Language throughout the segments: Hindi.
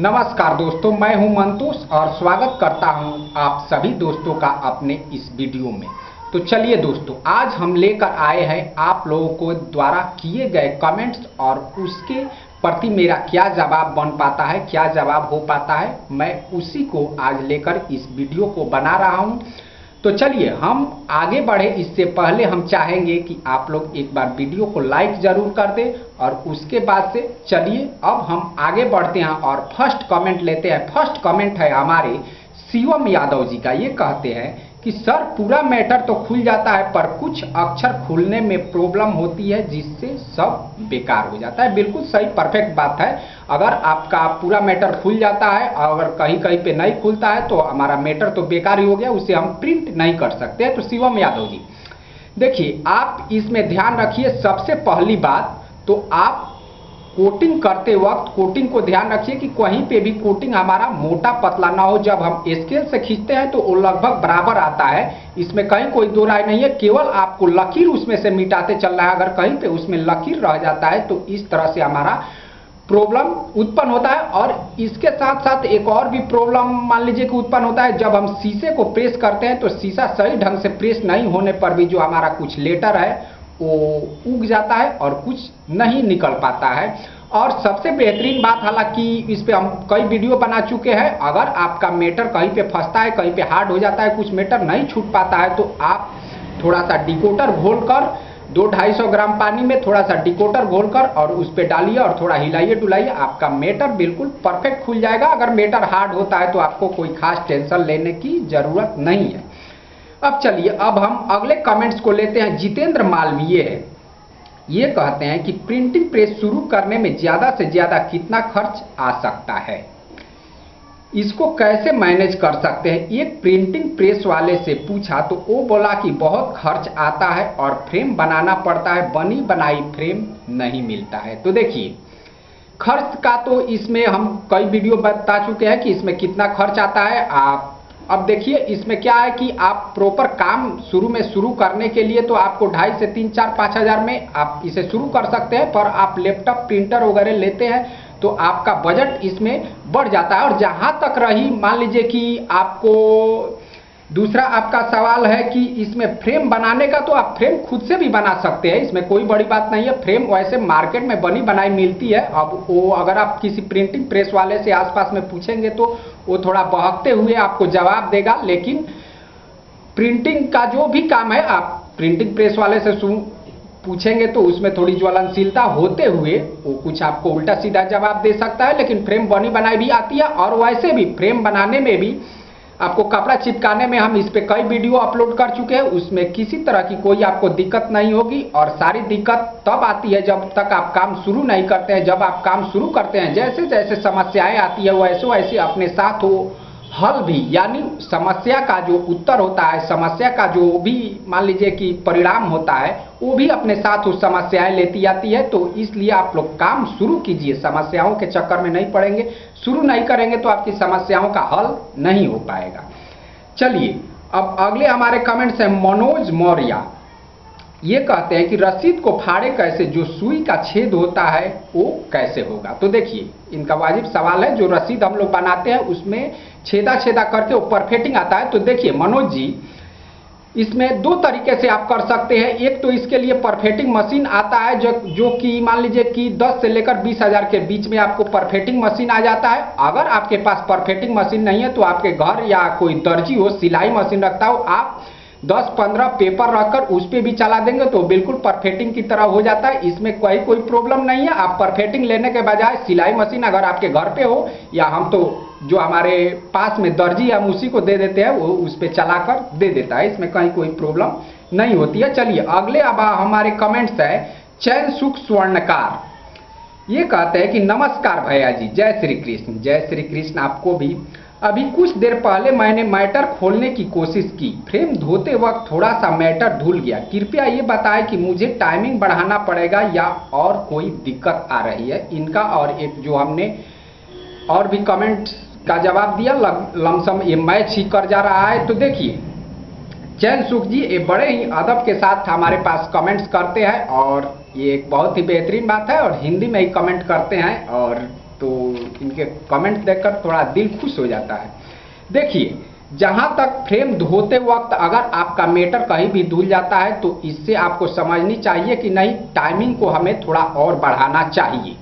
नमस्कार दोस्तों, मैं हूं मंतोष और स्वागत करता हूं आप सभी दोस्तों का अपने इस वीडियो में। तो चलिए दोस्तों, आज हम लेकर आए हैं आप लोगों को द्वारा किए गए कमेंट्स और उसके प्रति मेरा क्या जवाब बन पाता है, क्या जवाब हो पाता है, मैं उसी को आज लेकर इस वीडियो को बना रहा हूं। तो चलिए हम आगे बढ़े इससे पहले हम चाहेंगे कि आप लोग एक बार वीडियो को लाइक जरूर कर दें और उसके बाद से चलिए अब हम आगे बढ़ते हैं और फर्स्ट कमेंट लेते हैं। फर्स्ट कमेंट है हमारे शिवम यादव जी का। ये कहते हैं कि सर पूरा मैटर तो खुल जाता है पर कुछ अक्षर खुलने में प्रॉब्लम होती है जिससे सब बेकार हो जाता है। बिल्कुल सही, परफेक्ट बात है। अगर आपका पूरा मैटर खुल जाता है, अगर कहीं कहीं पे नहीं खुलता है तो हमारा मैटर तो बेकार ही हो गया, उसे हम प्रिंट नहीं कर सकते। तो शिवम यादव जी देखिए, आप इसमें ध्यान रखिए। सबसे पहली बात तो आप कोटिंग करते वक्त कोटिंग को ध्यान रखिए कि कहीं पे भी कोटिंग हमारा मोटा पतला ना हो। जब हम स्केल से खींचते हैं तो वो लगभग बराबर आता है, इसमें कहीं कोई दो राय नहीं है। केवल आपको लकीर उसमें से मिटाते चलना है। अगर कहीं पे उसमें लकीर रह जाता है तो इस तरह से हमारा प्रॉब्लम उत्पन्न होता है। और इसके साथ साथ एक और भी प्रॉब्लम मान लीजिए कि उत्पन्न होता है। जब हम शीशे को प्रेस करते हैं तो शीशा सही ढंग से प्रेस नहीं होने पर भी जो हमारा कुछ लेटर है वो उग जाता है और कुछ नहीं निकल पाता है। और सबसे बेहतरीन बात, हालांकि इस पे हम कई वीडियो बना चुके हैं, अगर आपका मैटर कहीं पे फंसता है, कहीं पे हार्ड हो जाता है, कुछ मैटर नहीं छूट पाता है तो आप थोड़ा सा डिकोटर घोलकर 200-250 ग्राम पानी में थोड़ा सा डिकोटर घोलकर और उस पर डालिए और थोड़ा हिलाइए डुलाइए, आपका मैटर बिल्कुल परफेक्ट खुल जाएगा। अगर मैटर हार्ड होता है तो आपको कोई खास टेंशन लेने की जरूरत नहीं है। अब चलिए अब हम अगले कमेंट्स को लेते हैं। जितेंद्र मालवीय है, ये कहते हैं कि प्रिंटिंग प्रेस शुरू करने में ज़्यादा से ज़्यादा कितना खर्च आ सकता है, इसको कैसे मैनेज कर सकते हैं। एक प्रिंटिंग प्रेस वाले से पूछा तो वो बोला कि बहुत खर्च आता है और फ्रेम बनाना पड़ता है, बनी बनाई फ्रेम नहीं मिलता है। तो देखिए, खर्च का तो इसमें हम कई वीडियो बता चुके हैं कि इसमें कितना खर्च आता है। आप अब देखिए, इसमें क्या है कि आप प्रॉपर काम शुरू करने के लिए तो आपको 2.5 से 3, 4, 5 हज़ार में आप इसे शुरू कर सकते हैं। पर आप लैपटॉप प्रिंटर वगैरह लेते हैं तो आपका बजट इसमें बढ़ जाता है। और जहाँ तक रही मान लीजिए कि आपको दूसरा आपका सवाल है कि इसमें फ्रेम बनाने का, तो आप फ्रेम खुद से भी बना सकते हैं, इसमें कोई बड़ी बात नहीं है। फ्रेम वैसे मार्केट में बनी बनाई मिलती है। अब वो अगर आप किसी प्रिंटिंग प्रेस वाले से आसपास में पूछेंगे तो वो थोड़ा बहकते हुए आपको जवाब देगा, लेकिन प्रिंटिंग का जो भी काम है आप प्रिंटिंग प्रेस वाले से पूछेंगे तो उसमें थोड़ी ज्वलनशीलता होते हुए वो कुछ आपको उल्टा सीधा जवाब दे सकता है। लेकिन फ्रेम बनी बनाई भी आती है। और वैसे भी फ्रेम बनाने में भी आपको कपड़ा चिपकाने में हम इस पे कई वीडियो अपलोड कर चुके हैं, उसमें किसी तरह की कोई आपको दिक्कत नहीं होगी। और सारी दिक्कत तब आती है जब तक आप काम शुरू नहीं करते हैं। जब आप काम शुरू करते हैं, जैसे जैसे समस्याएं आती है वैसे वैसे अपने साथ वो हल भी, यानी समस्या का जो उत्तर होता है, समस्या का जो भी मान लीजिए कि परिणाम होता है, वो भी अपने साथ उस समस्याएं लेती आती है। तो इसलिए आप लोग काम शुरू कीजिए, समस्याओं के चक्कर में नहीं पड़ेंगे। शुरू नहीं करेंगे तो आपकी समस्याओं का हल नहीं हो पाएगा। चलिए अब अगले हमारे कमेंट्स हैं मनोज मौर्य। ये कहते हैं कि रसीद को फाड़े कैसे, जो सुई का छेद होता है वो कैसे होगा। तो देखिए, इनका वाजिब सवाल है। जो रसीद हम लोग बनाते हैं उसमें छेदा छेदा करके वो परफेक्टिंग आता है। तो देखिए मनोज जी, इसमें दो तरीके से आप कर सकते हैं। एक तो इसके लिए परफेक्टिंग मशीन आता है जो कि मान लीजिए कि 10 से लेकर 20 हज़ार के बीच में आपको परफेक्टिंग मशीन आ जाता है। अगर आपके पास परफेक्टिंग मशीन नहीं है तो आपके घर या कोई दर्जी हो, सिलाई मशीन रखता हो, आप 10-15 पेपर रखकर उस पर भी चला देंगे तो बिल्कुल परफेक्टिंग की तरह हो जाता है। इसमें कोई प्रॉब्लम नहीं है। आप परफेक्टिंग लेने के बजाय सिलाई मशीन अगर आपके घर पे हो, या हम तो जो हमारे पास में दर्जी हम उसी को दे देते हैं, वो उस पर चलाकर दे देता है। इसमें कहीं कोई प्रॉब्लम नहीं होती है। चलिए अगले अब हमारे कमेंट्स है चैन सुख स्वर्णकार। ये कहते हैं कि नमस्कार भैया जी, जय श्री कृष्ण। जय श्री कृष्ण आपको भी। अभी कुछ देर पहले मैंने मैटर खोलने की कोशिश की, फ्रेम धोते वक्त थोड़ा सा मैटर धुल गया। कृपया ये बताएं कि मुझे टाइमिंग बढ़ाना पड़ेगा या और कोई दिक्कत आ रही है। इनका और एक जो हमने और भी कमेंट्स का जवाब दिया, लमसम ये मैच ही कर जा रहा है। तो देखिए चैन सुख जी ये बड़े ही अदब के साथ हमारे पास कमेंट्स करते हैं और ये एक बहुत ही बेहतरीन बात है। और हिंदी में ही कमेंट करते हैं और तो इनके कमेंट देखकर थोड़ा दिल खुश हो जाता है। देखिए, जहां तक फ्रेम धोते वक्त अगर आपका मीटर कहीं भी धुल जाता है तो इससे आपको समझनी चाहिए कि नहीं, टाइमिंग को हमें थोड़ा और बढ़ाना चाहिए।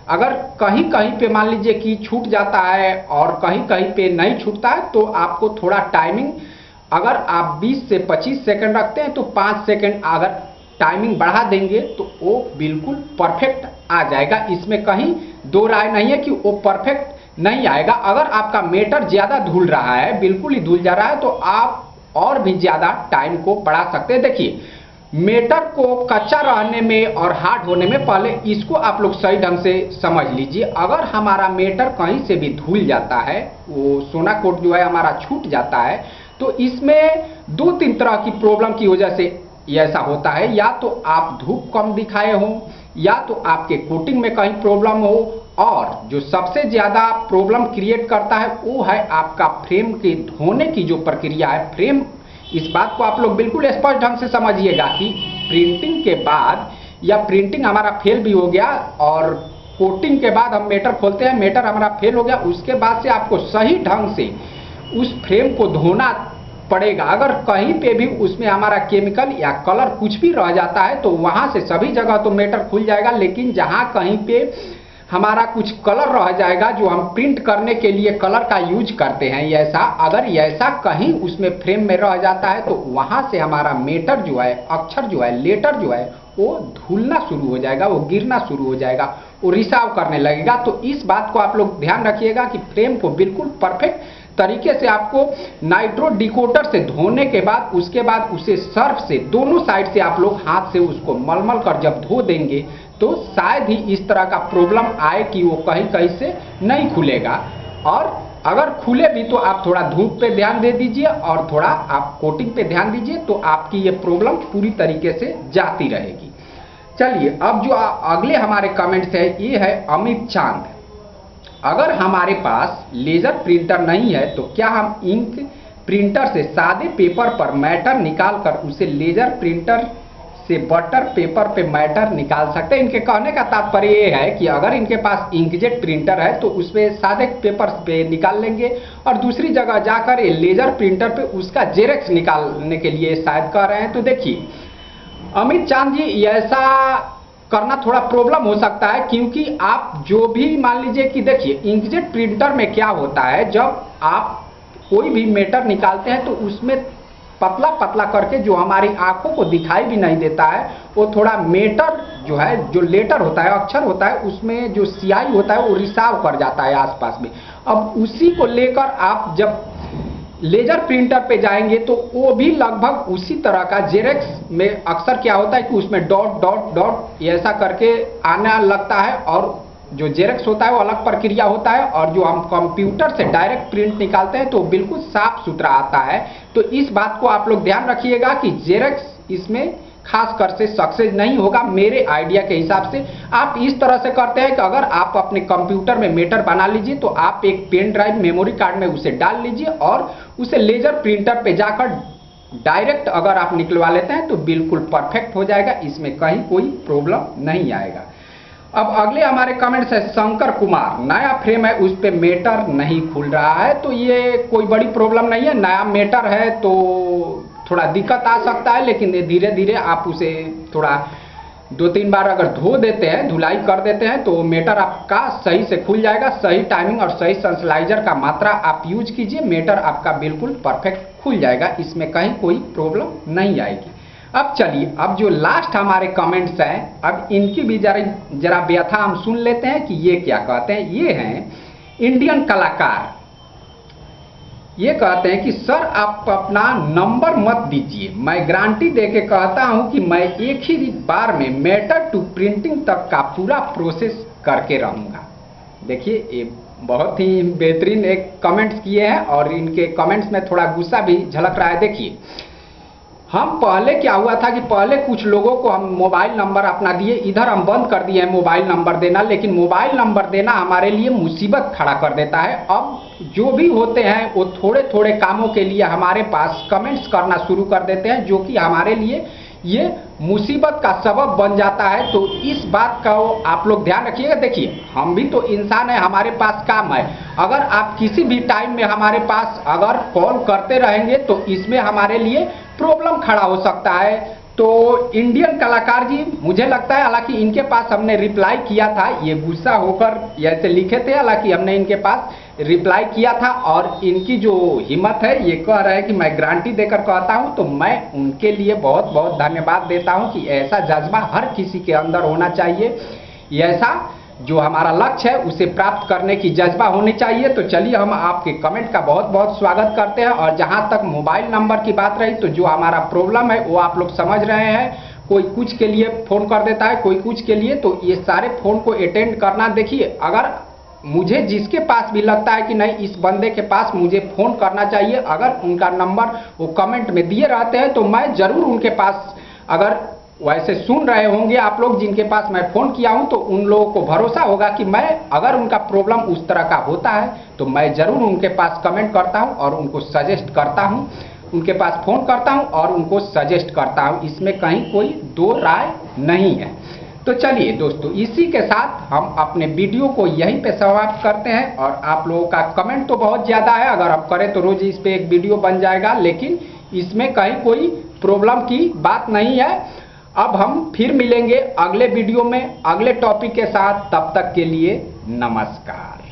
अगर कहीं कहीं पे मान लीजिए कि छूट जाता है और कहीं कहीं पे नहीं छूटता है तो आपको थोड़ा टाइमिंग, अगर आप 20 से 25 सेकंड रखते हैं तो 5 सेकंड अगर टाइमिंग बढ़ा देंगे तो वो बिल्कुल परफेक्ट आ जाएगा। इसमें कहीं दो राय नहीं है कि वो परफेक्ट नहीं आएगा। अगर आपका मीटर ज़्यादा धुल रहा है, बिल्कुल ही धुल जा रहा है, तो आप और भी ज़्यादा टाइम को बढ़ा सकते हैं। देखिए, मीटर को कच्चा रहने में और हार्ड होने में, पहले इसको आप लोग सही ढंग से समझ लीजिए। अगर हमारा मीटर कहीं से भी धुल जाता है, वो सोना कोट जो है हमारा छूट जाता है, तो इसमें 2-3 तरह की प्रॉब्लम की वजह से ऐसा होता है। या तो आप धूप कम दिखाए हो, या तो आपके कोटिंग में कहीं प्रॉब्लम हो, और जो सबसे ज़्यादा प्रॉब्लम क्रिएट करता है वो है आपका फ्रेम के धोने की जो प्रक्रिया है। फ्रेम, इस बात को आप लोग बिल्कुल स्पष्ट ढंग से समझिएगा कि प्रिंटिंग के बाद, या प्रिंटिंग हमारा फेल भी हो गया और कोटिंग के बाद हम मीटर खोलते हैं, मीटर हमारा फेल हो गया, उसके बाद से आपको सही ढंग से उस फ्रेम को धोना पड़ेगा। अगर कहीं पे भी उसमें हमारा केमिकल या कलर कुछ भी रह जाता है तो वहाँ से सभी जगह तो मीटर खुल जाएगा, लेकिन जहाँ कहीं पे हमारा कुछ कलर रह जाएगा जो हम प्रिंट करने के लिए कलर का यूज करते हैं, ऐसा अगर ऐसा कहीं उसमें फ्रेम में रह जाता है तो वहाँ से हमारा मीटर जो है, अक्षर जो है, लेटर जो है, वो धुलना शुरू हो जाएगा, वो गिरना शुरू हो जाएगा, वो रिसाव करने लगेगा। तो इस बात को आप लोग ध्यान रखिएगा कि फ्रेम को बिल्कुल परफेक्ट तरीके से आपको नाइट्रो डिकोडर से धोने के बाद, उसके बाद उसे सर्फ से दोनों साइड से आप लोग हाथ से उसको मलमल कर जब धो देंगे तो शायद ही इस तरह का प्रॉब्लम आए कि वो कहीं कहीं से नहीं खुलेगा। और अगर खुले भी तो आप थोड़ा धूप पे ध्यान दे दीजिए और थोड़ा आप कोटिंग पे ध्यान दीजिए, तो आपकी ये प्रॉब्लम पूरी तरीके से जाती रहेगी। चलिए, अब जो अगले हमारे कमेंट्स है, ये है अमित चांद। अगर हमारे पास लेजर प्रिंटर नहीं है तो क्या हम इंक प्रिंटर से सादे पेपर पर मैटर निकाल कर उसे लेजर प्रिंटर से बटर पेपर पे मैटर निकाल सकते हैं? इनके कहने का तात्पर्य ये है कि अगर इनके पास इंकजेट प्रिंटर है तो उसमें सादे पेपर पे निकाल लेंगे और दूसरी जगह जाकर ये लेजर प्रिंटर पे उसका जेरेक्स निकालने के लिए शायद कह रहे हैं। तो देखिए अमित चांद जी, ऐसा करना थोड़ा प्रॉब्लम हो सकता है, क्योंकि आप जो भी मान लीजिए कि देखिए इंकजेट प्रिंटर में क्या होता है, जब आप कोई भी मैटर निकालते हैं तो उसमें पतला पतला करके जो हमारी आंखों को दिखाई भी नहीं देता है, वो थोड़ा मैटर जो है, जो लेटर होता है, अक्षर होता है, उसमें जो स्याही होता है वो रिसाव कर जाता है आसपास में। अब उसी को लेकर आप जब लेजर प्रिंटर पे जाएंगे तो वो भी लगभग उसी तरह का, जेरेक्स में अक्सर क्या होता है कि उसमें डॉट डॉट डॉट ऐसा करके आना लगता है, और जो जेरेक्स होता है वो अलग प्रक्रिया होता है, और जो हम कंप्यूटर से डायरेक्ट प्रिंट निकालते हैं तो बिल्कुल साफ सुथरा आता है। तो इस बात को आप लोग ध्यान रखिएगा कि जेरेक्स इसमें खास कर से सक्सेस नहीं होगा। मेरे आइडिया के हिसाब से आप इस तरह से करते हैं कि अगर आप अपने कंप्यूटर में मैटर बना लीजिए तो आप एक पेन ड्राइव मेमोरी कार्ड में उसे डाल लीजिए और उसे लेजर प्रिंटर पे जाकर डायरेक्ट अगर आप निकलवा लेते हैं तो बिल्कुल परफेक्ट हो जाएगा, इसमें कहीं कोई प्रॉब्लम नहीं आएगा। अब अगले हमारे कमेंट्स है शंकर कुमार। नया फ्रेम है, उस पे मैटर नहीं खुल रहा है, तो ये कोई बड़ी प्रॉब्लम नहीं है। नया मैटर है तो थोड़ा दिक्कत आ सकता है, लेकिन धीरे धीरे आप उसे थोड़ा 2-3 बार अगर धो देते हैं, धुलाई कर देते हैं, तो मैटर आपका सही से खुल जाएगा। सही टाइमिंग और सही सेंसलाइजर का मात्रा आप यूज कीजिए, मैटर आपका बिल्कुल परफेक्ट खुल जाएगा, इसमें कहीं कोई प्रॉब्लम नहीं आएगी। अब चलिए, अब जो लास्ट हमारे कमेंट्स हैं, अब इनकी भी जरा व्यथा हम सुन लेते हैं कि ये क्या कहते हैं। ये हैं इंडियन कलाकार, ये कहते हैं कि सर आप अपना नंबर मत दीजिए, मैं गारंटी देके कहता हूं कि मैं एक ही बार में मैटर टू प्रिंटिंग तक का पूरा प्रोसेस करके रहूंगा। देखिए, ये बहुत ही बेहतरीन एक कमेंट्स किए हैं और इनके कमेंट्स में थोड़ा गुस्सा भी झलक रहा है। देखिए, हम पहले क्या हुआ था कि पहले कुछ लोगों को हम मोबाइल नंबर अपना दिए, इधर हम बंद कर दिए हैं मोबाइल नंबर देना, लेकिन मोबाइल नंबर देना हमारे लिए मुसीबत खड़ा कर देता है। अब जो भी होते हैं वो थोड़े थोड़े कामों के लिए हमारे पास कमेंट्स करना शुरू कर देते हैं, जो कि हमारे लिए ये मुसीबत का सबब बन जाता है। तो इस बात का आप लोग ध्यान रखिएगा। देखिए, हम भी तो इंसान है, हमारे पास काम है। अगर आप किसी भी टाइम में हमारे पास अगर कॉल करते रहेंगे तो इसमें हमारे लिए प्रॉब्लम खड़ा हो सकता है। तो इंडियन कलाकार जी, मुझे लगता है, हालांकि इनके पास हमने रिप्लाई किया था, ये गुस्सा होकर ऐसे लिखे थे, हालांकि हमने इनके पास रिप्लाई किया था और इनकी जो हिम्मत है, ये कह रहे हैं कि मैं गारंटी देकर कहता हूं, तो मैं उनके लिए बहुत बहुत धन्यवाद देता हूं कि ऐसा जज्बा हर किसी के अंदर होना चाहिए। ऐसा जो हमारा लक्ष्य है उसे प्राप्त करने की जज्बा होनी चाहिए। तो चलिए, हम आपके कमेंट का बहुत बहुत स्वागत करते हैं। और जहां तक मोबाइल नंबर की बात रही, तो जो हमारा प्रॉब्लम है वो आप लोग समझ रहे हैं। कोई कुछ के लिए फ़ोन कर देता है, कोई कुछ के लिए, तो ये सारे फ़ोन को अटेंड करना। देखिए, अगर मुझे जिसके पास भी लगता है कि नहीं इस बंदे के पास मुझे फ़ोन करना चाहिए, अगर उनका नंबर वो कमेंट में दिए रहते हैं तो मैं ज़रूर उनके पास, अगर वैसे सुन रहे होंगे आप लोग जिनके पास मैं फ़ोन किया हूं, तो उन लोगों को भरोसा होगा कि मैं, अगर उनका प्रॉब्लम उस तरह का होता है तो मैं ज़रूर उनके पास कमेंट करता हूं और उनको सजेस्ट करता हूं, उनके पास फ़ोन करता हूं और उनको सजेस्ट करता हूं। इसमें कहीं कोई दो राय नहीं है। तो चलिए दोस्तों, इसी के साथ हम अपने वीडियो को यहीं पे समाप्त करते हैं। और आप लोगों का कमेंट तो बहुत ज़्यादा है, अगर आप करें तो रोज़ इस पर एक वीडियो बन जाएगा, लेकिन इसमें कहीं कोई प्रॉब्लम की बात नहीं है। अब हम फिर मिलेंगे अगले वीडियो में अगले टॉपिक के साथ। तब तक के लिए नमस्कार।